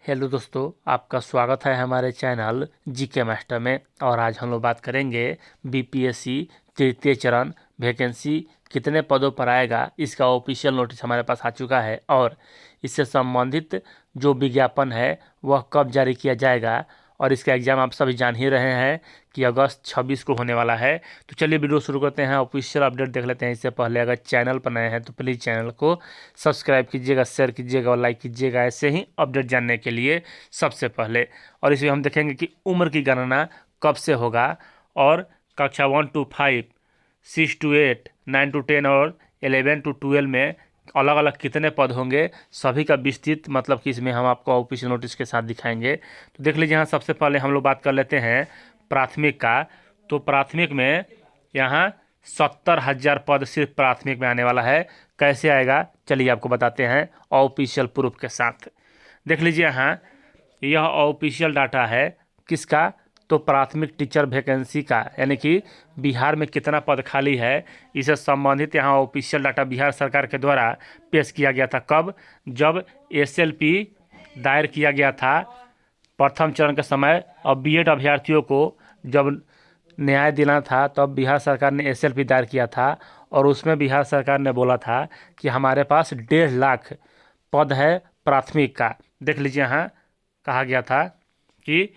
Hello दोस्तों, आपका स्वागत है हमारे चैनल जीके मास्टर में। और आज हम लोग बात करेंगे बीपीएससी तृतीय चरण वैकेंसी कितने पदों पर आएगा। इसका ऑफिशियल नोटिस हमारे पास आ चुका है और इससे संबंधित जो विज्ञापन है वह कब जारी किया जाएगा। और इसका एग्ज़ाम आप सभी जान ही रहे हैं कि अगस्त 26 को होने वाला है। तो चलिए वीडियो शुरू करते हैं, ऑफिशियल अपडेट देख लेते हैं। इससे पहले अगर चैनल पर नए हैं तो प्लीज़ चैनल को सब्सक्राइब कीजिएगा, शेयर कीजिएगा और लाइक कीजिएगा, ऐसे ही अपडेट जानने के लिए सबसे पहले। और इसमें हम देखेंगे कि उम्र की गणना कब से होगा और कक्षा 1 to 5, 6 to 8, 9 to 10 और 11 to 12 में अलग अलग कितने पद होंगे, सभी का विस्तृत मतलब कि इसमें हम आपको ऑफिशियल नोटिस के साथ दिखाएंगे। तो देख लीजिए, यहाँ सबसे पहले हम लोग बात कर लेते हैं प्राथमिक का। तो प्राथमिक में यहाँ 70,000 पद सिर्फ प्राथमिक में आने वाला है। कैसे आएगा चलिए आपको बताते हैं ऑफिशियल प्रूफ के साथ। देख लीजिए, यहाँ यह ऑफिशियल डाटा है किसका, तो प्राथमिक टीचर वैकेंसी का, यानी कि बिहार में कितना पद खाली है इससे संबंधित यहाँ ऑफिशियल डाटा बिहार सरकार के द्वारा पेश किया गया था। कब, जब एसएलपी दायर किया गया था प्रथम चरण के समय और बीएड अभ्यर्थियों को जब न्याय दिलाना था तब बिहार सरकार ने एसएलपी दायर किया था। और उसमें बिहार सरकार ने बोला था कि हमारे पास 1.5 लाख पद है प्राथमिक का। देख लीजिए, यहाँ कहा गया था कि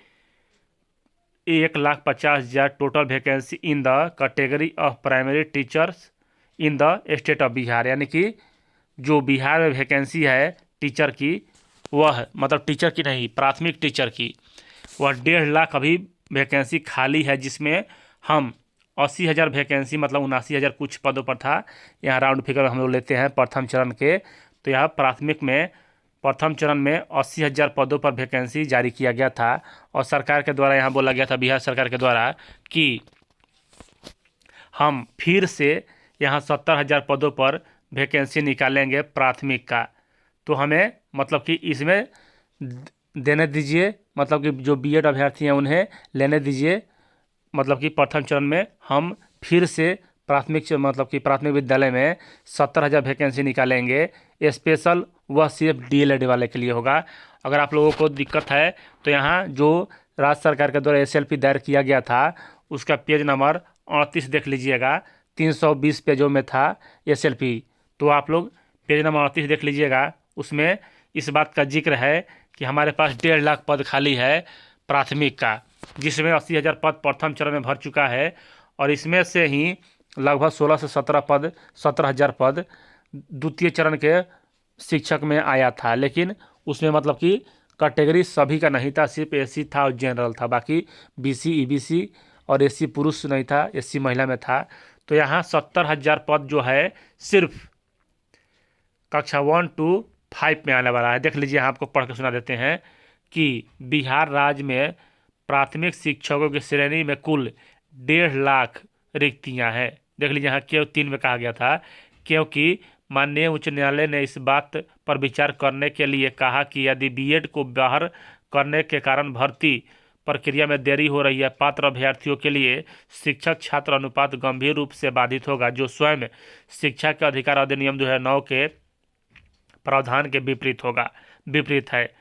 1,50,000 total vacancy in the category of primary teachers in the state of Bihar, यानी कि जो बिहार में वैकेंसी है टीचर की, वह मतलब टीचर की नहीं, प्राथमिक टीचर की, वह 1.5 लाख अभी वैकेंसी खाली है, जिसमें हम 80,000 वैकेंसी मतलब 79,000 कुछ पदों पर था। यहाँ राउंड फिगर हम लोग लेते हैं प्रथम चरण के। तो यहाँ प्राथमिक में प्रथम चरण में 80,000 पदों पर वैकेंसी जारी किया गया था। और सरकार के द्वारा यहाँ बोला गया था, बिहार सरकार के द्वारा, कि हम फिर से यहाँ 70,000 पदों पर वैकेंसी निकालेंगे प्राथमिक का। तो हमें मतलब कि इसमें देने दीजिए, मतलब कि जो बीएड अभ्यर्थी हैं उन्हें लेने दीजिए। मतलब कि प्रथम चरण में हम फिर से प्राथमिक मतलब कि प्राथमिक विद्यालय में 70,000 वैकेंसी निकालेंगे। स्पेशल वह सिर्फ डीएलएड वाले के लिए होगा। अगर आप लोगों को दिक्कत है तो यहाँ जो राज्य सरकार के द्वारा एसएलपी दायर किया गया था उसका पेज नंबर 38 देख लीजिएगा। 320 पेजों में था एसएलपी, तो आप लोग पेज नंबर 38 देख लीजिएगा। उसमें इस बात का जिक्र है कि हमारे पास 1.5 लाख पद खाली है प्राथमिक का, जिसमें 80,000 पद प्रथम चरण में भर चुका है। और इसमें से ही लगभग 16 से 17 पद, 17,000 पद द्वितीय चरण के शिक्षक में आया था। लेकिन उसमें मतलब कि कैटेगरी सभी का नहीं था, सिर्फ एससी था और जनरल था। बाकी बीसी, ईबीसी और एससी पुरुष नहीं था, एससी महिला में था। तो यहाँ 70,000 पद जो है सिर्फ कक्षा 1 to 5 में आने वाला है। देख लीजिए, यहाँ आपको पढ़ के सुना देते हैं कि बिहार राज्य में प्राथमिक शिक्षकों की श्रेणी में कुल 1.5 लाख रिक्तियां हैं। देख लीजिए, यहाँ क्यों 3 में कहा गया था, क्योंकि माननीय उच्च न्यायालय ने इस बात पर विचार करने के लिए कहा कि यदि बीएड को बाहर करने के कारण भर्ती प्रक्रिया में देरी हो रही है, पात्र अभ्यर्थियों के लिए शिक्षक छात्र अनुपात गंभीर रूप से बाधित होगा, जो स्वयं शिक्षा के अधिकार अधिनियम 2009 के प्रावधान के विपरीत है।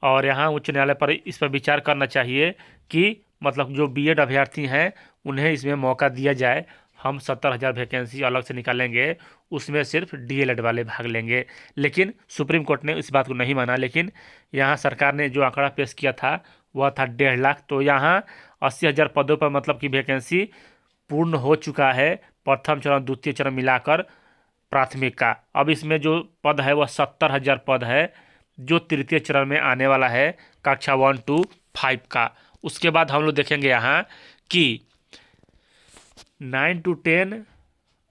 और यहाँ उच्च न्यायालय पर इस पर विचार करना चाहिए कि मतलब जो बीएड अभ्यर्थी हैं उन्हें इसमें मौका दिया जाए। हम 70,000 वैकेंसी अलग से निकालेंगे, उसमें सिर्फ डीएलएड वाले भाग लेंगे। लेकिन सुप्रीम कोर्ट ने इस बात को नहीं माना। लेकिन यहाँ सरकार ने जो आंकड़ा पेश किया था वह था 1.5 लाख। तो यहाँ 80,000 पदों पर मतलब कि वैकेंसी पूर्ण हो चुका है, प्रथम चरण द्वितीय चरण मिलाकर प्राथमिक का। अब इसमें जो पद है वह 70,000 पद है, जो तृतीय चरण में आने वाला है कक्षा 1 to 5 का। उसके बाद हम लोग देखेंगे यहाँ कि 9 to 10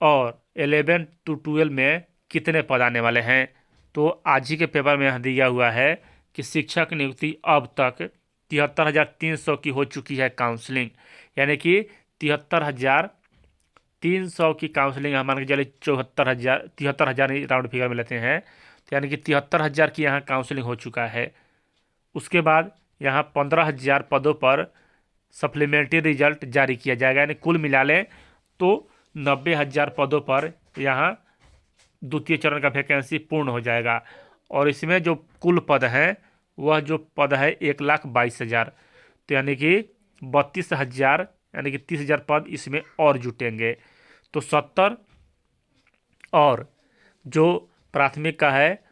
और 11 to 12 में कितने पद आने वाले हैं। तो आज ही के पेपर में यहाँ दिया हुआ है कि शिक्षक नियुक्ति अब तक 73,300 की हो चुकी है काउंसलिंग, यानी कि 73,300 की काउंसलिंग, हमारे चलिए 73,000 राउंड फिगर में लेते हैं, तो यानी कि 73,000 की यहाँ काउंसलिंग हो चुका है। उसके बाद यहाँ 15,000 पदों पर सप्लीमेंट्री रिजल्ट जारी किया जाएगा, यानी कुल मिला लें तो 90,000 पदों पर यहाँ द्वितीय चरण का वैकेंसी पूर्ण हो जाएगा। और इसमें जो कुल पद हैं वह जो पद है 1,22,000, तो यानी कि 32,000 यानी कि 30,000 पद इसमें और जुटेंगे। तो 70 और जो प्राथमिक का है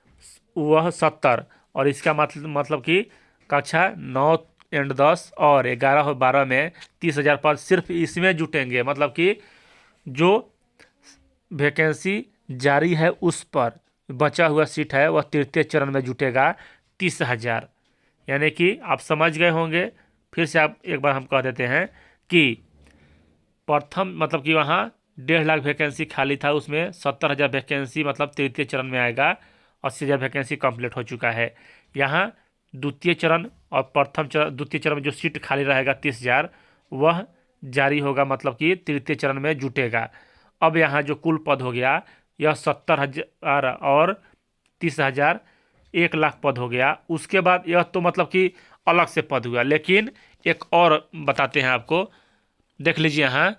वह 70, और इसका मतलब कि कक्षा 9 एंड 10 और 11 और 12 में 30,000 पद सिर्फ इसमें जुटेंगे। मतलब कि जो वैकेंसी जारी है उस पर बचा हुआ सीट है वह तृतीय चरण में जुटेगा 30,000। यानी कि आप समझ गए होंगे, फिर से आप एक बार हम कह देते हैं कि प्रथम मतलब कि वहाँ 1.5 लाख वैकेंसी खाली था, उसमें 70,000 वैकेंसी मतलब तृतीय चरण में आएगा, 80,000 वैकेंसी कंप्लीट हो चुका है। यहाँ द्वितीय चरण और प्रथम चरण, द्वितीय चरण में जो सीट खाली रहेगा 30,000 वह जारी होगा, मतलब कि तृतीय चरण में जुटेगा। अब यहाँ जो कुल पद हो गया यह 70,000 और 30,000, 1 लाख पद हो गया। उसके बाद यह तो मतलब कि अलग से पद हुआ, लेकिन एक और बताते हैं आपको, देख लीजिए। यहाँ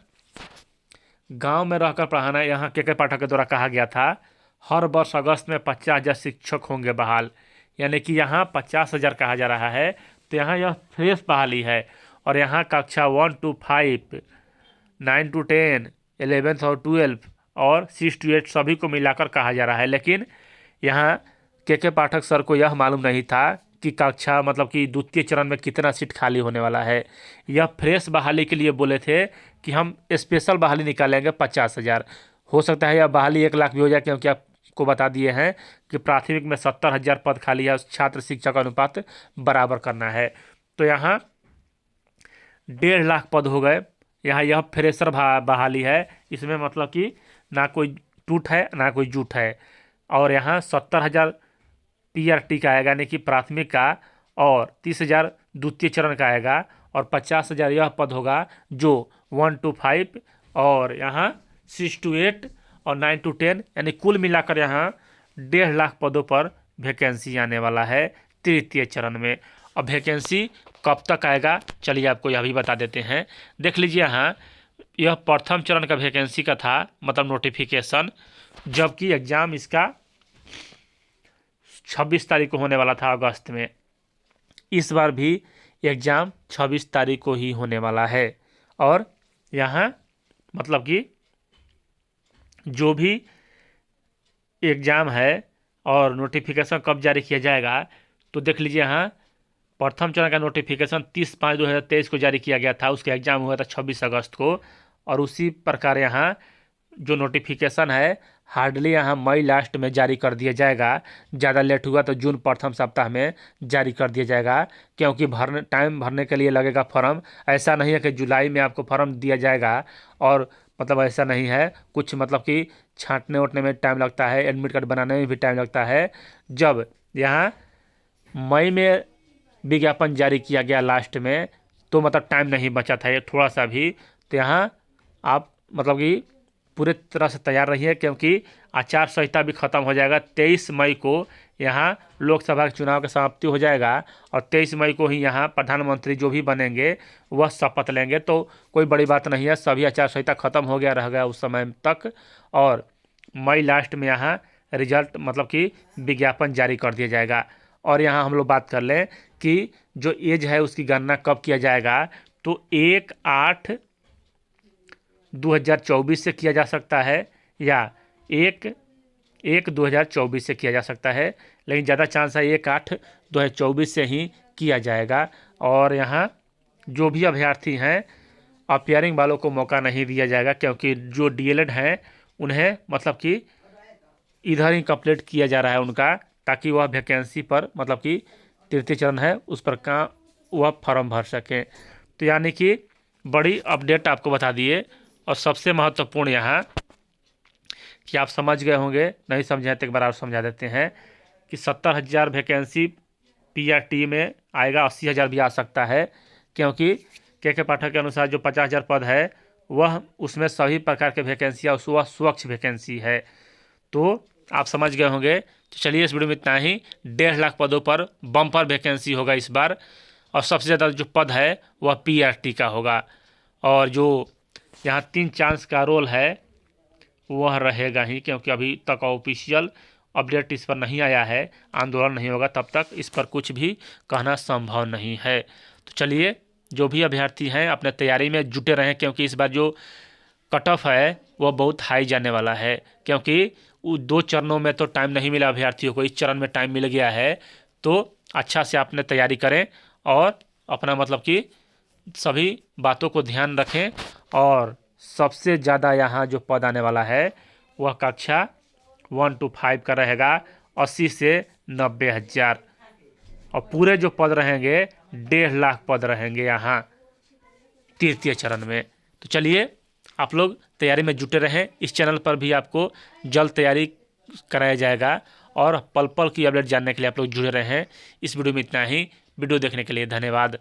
गांव में रहकर पढ़ाना यहाँ के पाठक के द्वारा कहा गया था। हर वर्ष अगस्त में 50,000 शिक्षक होंगे बहाल, यानी कि यहाँ 50,000 कहा जा रहा है, तो यहाँ यह फ्रेश बहाली है। और यहाँ कक्षा 1 to 5, 9 to 10, 11th और 12 और 6 to 8 सभी को मिलाकर कहा जा रहा है। लेकिन यहाँ के पाठक सर को यह मालूम नहीं था कि कक्षा मतलब कि द्वितीय चरण में कितना सीट खाली होने वाला है। यह फ्रेश बहाली के लिए बोले थे कि हम स्पेशल बहाली निकालेंगे 50,000। हो सकता है यह बहाली 1 लाख भी हो जाए, क्योंकि आपको बता दिए हैं कि प्राथमिक में 70,000 पद खाली है, छात्र शिक्षक अनुपात बराबर करना है। तो यहाँ 1.5 लाख पद हो गए। यहाँ यह फ्रेशर बहाली है, इसमें मतलब कि ना कोई टूट है ना कोई जूट है। और यहाँ 70,000 PRT का आएगा, यानी कि प्राथमिक का, और 30,000 द्वितीय चरण का आएगा, और 50,000 यह पद होगा जो 1 to 5 और यहाँ 6 to 8 और 9 to 10, यानी कुल मिलाकर यहाँ 1.5 लाख पदों पर वैकेंसी आने वाला है तृतीय चरण में। अब वैकेंसी कब तक आएगा चलिए आपको यह भी बता देते हैं। देख लीजिए यहाँ यह प्रथम चरण का वैकेंसी का था, मतलब नोटिफिकेशन, जबकि एग्ज़ाम इसका 26 तारीख को होने वाला था अगस्त में। इस बार भी एग्ज़ाम 26 तारीख को ही होने वाला है। और यहाँ मतलब कि जो भी एग्ज़ाम है और नोटिफिकेशन कब जारी किया जाएगा, तो देख लीजिए यहाँ प्रथम चरण का नोटिफिकेशन 30/5/2023 को जारी किया गया था, उसका एग्ज़ाम हुआ था 26 अगस्त को। और उसी प्रकार यहाँ जो नोटिफिकेशन है हार्डली यहाँ मई लास्ट में जारी कर दिया जाएगा, ज़्यादा लेट हुआ तो जून प्रथम सप्ताह में जारी कर दिया जाएगा, क्योंकि टाइम भरने के लिए लगेगा फॉर्म। ऐसा नहीं है कि जुलाई में आपको फॉर्म दिया जाएगा, और मतलब ऐसा नहीं है, कुछ मतलब कि छांटने उटने में टाइम लगता है, एडमिट कार्ड बनाने में भी टाइम लगता है। जब यहाँ मई में विज्ञापन जारी किया गया लास्ट में, तो मतलब टाइम नहीं बचा था थोड़ा सा भी। तो यहाँ आप मतलब कि पूरे तरह से तैयार रहिए, क्योंकि आचार संहिता भी खत्म हो जाएगा। 23 मई को यहाँ लोकसभा के चुनाव की समाप्ति हो जाएगा, और 23 मई को ही यहाँ प्रधानमंत्री जो भी बनेंगे वह शपथ लेंगे। तो कोई बड़ी बात नहीं है, सभी आचार संहिता खत्म हो गया रह गया उस समय तक, और मई लास्ट में यहाँ रिजल्ट मतलब कि विज्ञापन जारी कर दिया जाएगा। और यहाँ हम लोग बात कर लें कि जो एज है उसकी गणना कब किया जाएगा, तो 1/8/2024 से किया जा सकता है, या 1/1/2024 से किया जा सकता है, लेकिन ज़्यादा चांस है 1/8/2024 से ही किया जाएगा। और यहाँ जो भी अभ्यर्थी हैं अपियरिंग वालों को मौका नहीं दिया जाएगा, क्योंकि जो DLED हैं उन्हें मतलब कि इधर ही कंप्लीट किया जा रहा है उनका, ताकि वह वैकेंसी पर मतलब कि तृतीय चरण है उस पर का वह फॉर्म भर सकें। तो यानी कि बड़ी अपडेट आपको बता दिए। और सबसे महत्वपूर्ण यहाँ कि आप समझ गए होंगे, नहीं समझे तो एक बार और समझा देते हैं कि 70,000 वैकेंसी PRT में आएगा, 80,000 भी आ सकता है, क्योंकि के पाठक के अनुसार जो 50,000 पद है वह उसमें सभी प्रकार के वैकेंसियाँ वह स्वच्छ वैकेंसी है। तो आप समझ गए होंगे। तो चलिए इस वीडियो में इतना ही। 1.5 लाख पदों पर बम्पर वैकेंसी होगा इस बार, और सबसे ज़्यादा जो पद है वह PRT का होगा। और जो यहाँ 3 चांस का रोल है वह रहेगा ही, क्योंकि अभी तक ऑफिशियल अपडेट इस पर नहीं आया है, आंदोलन नहीं होगा, तब तक इस पर कुछ भी कहना संभव नहीं है। तो चलिए, जो भी अभ्यर्थी हैं अपने तैयारी में जुटे रहें, क्योंकि इस बार जो कट ऑफ है वह बहुत हाई जाने वाला है, क्योंकि 2 चरणों में तो टाइम नहीं मिला अभ्यर्थियों को, इस चरण में टाइम मिल गया है। तो अच्छा से आपने तैयारी करें और अपना मतलब कि सभी बातों को ध्यान रखें। और सबसे ज़्यादा यहाँ जो पद आने वाला है वह कक्षा 1 to 5 का रहेगा, 80 से 90 हज़ार, और पूरे जो पद रहेंगे 1.5 लाख पद रहेंगे यहाँ तृतीय चरण में। तो चलिए, आप लोग तैयारी में जुटे रहें। इस चैनल पर भी आपको जल्द तैयारी कराया जाएगा, और पल पल की अपडेट जानने के लिए आप लोग जुड़े रहें। इस वीडियो में इतना ही। वीडियो देखने के लिए धन्यवाद।